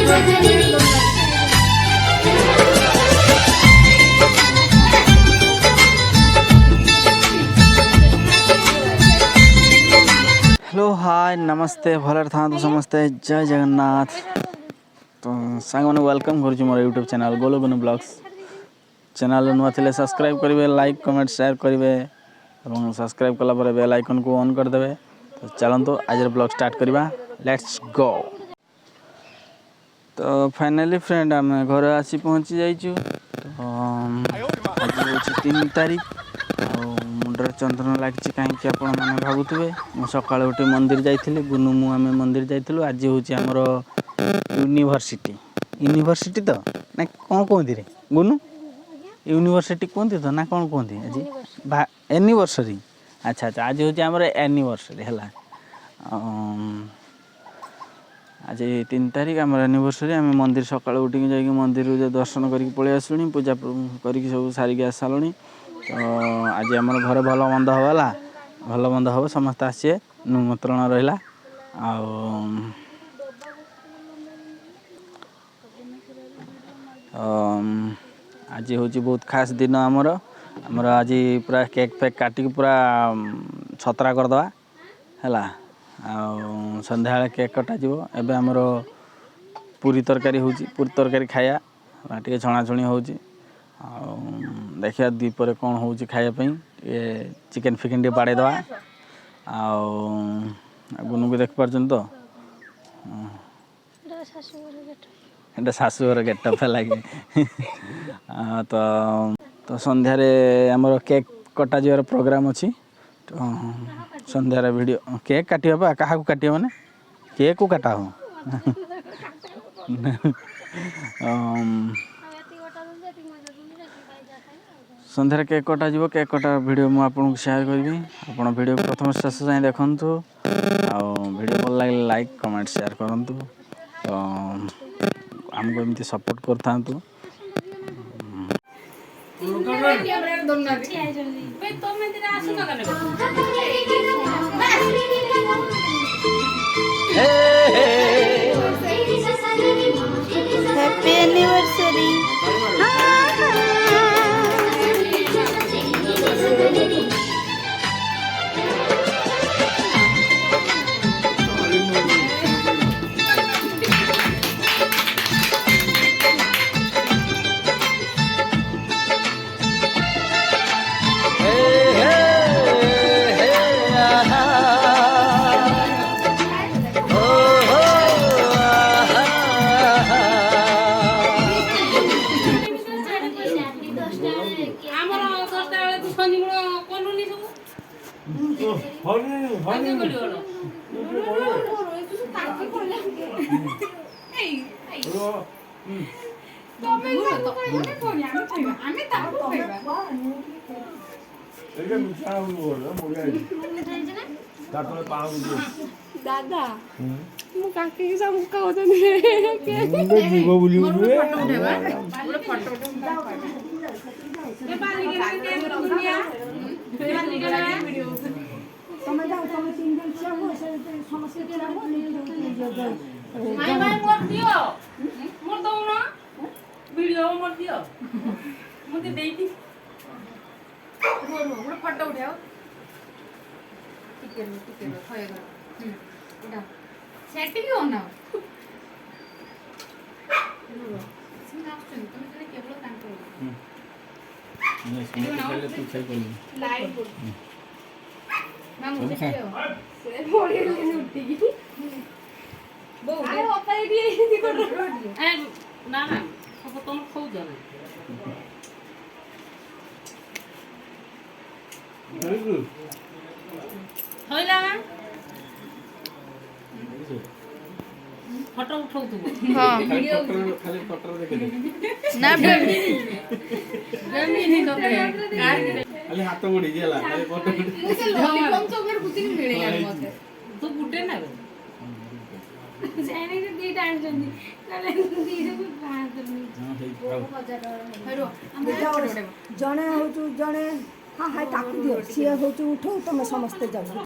Hello hi नमस्ते भलर था तो समस्ते जय जगन्नाथ। तो सांग मैंने वेलकम कर मोर YouTube channel Golu Gunu blogs channel नुआ थे सब्सक्राइब करेंगे, लाइक कमेंट शेयर करेंगे और सब्सक्राइब कला पर बेल आइकन को ऑन करदे। तो चलते आज ब्लॉग स्टार्ट करवा, लेट्स गो। तो फाइनली फ्रेंड आम घर आसी पहुँची जाइचु। तो आज हूँ 3 तारीख मुंडर चंदन लगी कहीं आपण मैंने भावुवे मु सका उठी मंदिर जाइली गुनु मु आम मंदिर जाइलु। आज हूँ आमर यूनिवर्सिटी तो ना कौन कहती रे गुनु यूनिवर्सिटी कहती तो ना कौन कहती आज एनिवर्सरी। अच्छा अच्छा आज हूँ आमर एनिवर्सरी है। आज 3 तारीख आम एनिवर्सरी आम मंदिर सका उठिक जा मंदिर दर्शन करके पलि आसलुनी, पूजा करके सब सारिक आस सारूँ। तो आज आम घर भल मंद होगा, भल मंद हम समस्त आसे निमंत्रण रहा। आज हूँ बहुत खास दिन आमर आज पूरा केक फेक काटिक पूरा छतरा करदे है। संध्या केक कटा जीवो। एबे आमर पूरी तरकारी हो, पूरी तरकारी खाया टे छणाछुणी हो। देखिए दीपर कौन हो खायापी चिकेन फिकेन टे बाड़ेदवा। गुनु को देख पार तो एटा शाशुघर गेटअप है लगे। तो संध्यार आमर केक कटा जीवार प्रोग्राम अच्छी। तो संध्यार वीडियो केक काटा क्या काट मैंने केक को काटा हो। संध्यार केक कटा जीवो। केक कटा वीडियो मुझे आपको शेयर करी। आप वीडियो प्रथम शेष जाए देखु। वीडियो भल लगे लाइक कमेंट शेयर करूँ। तो आमको एमती सपोर्ट कर था। Happy anniversary. दादा मु काके के सब का होतन के जीव बोली बोले फोटो ये बाली के दुनिया बाली के वीडियो समय जाओ समय 3 दिन से हो समस्या के ना माय माय मोर दियो मोर दो ना वीडियो मोर दियो मुझे देती मोर फोटो उठाओ टिके होएगा उठा सेटिंग हो ना सिंग ऑप्शन तुम तने केवल काम करो पहले तू सही कर लाइव ना मुझे से बोली नहीं उठती बो अरे ओपाई भी ऐसी कर ए ना ना सब तुम खो जाओ वेरी गुड होइला ना फोटो उठाऊ तू। हां वीडियो खाली फोटो देखे दे ना नहीं तो खाली हाथ मुड़ी गेला खाली फोटो मुझे लॉलीपॉप चॉकलेट कुछ नहीं मिलेगा मते तू गुटे ना जाने के दी टाइम जल्दी काले दी से बाहर करनी हां हे हेरो हम जणे हो जणे हां हाय ताकू दियो सिए हो उठो तमे समस्त जाओ।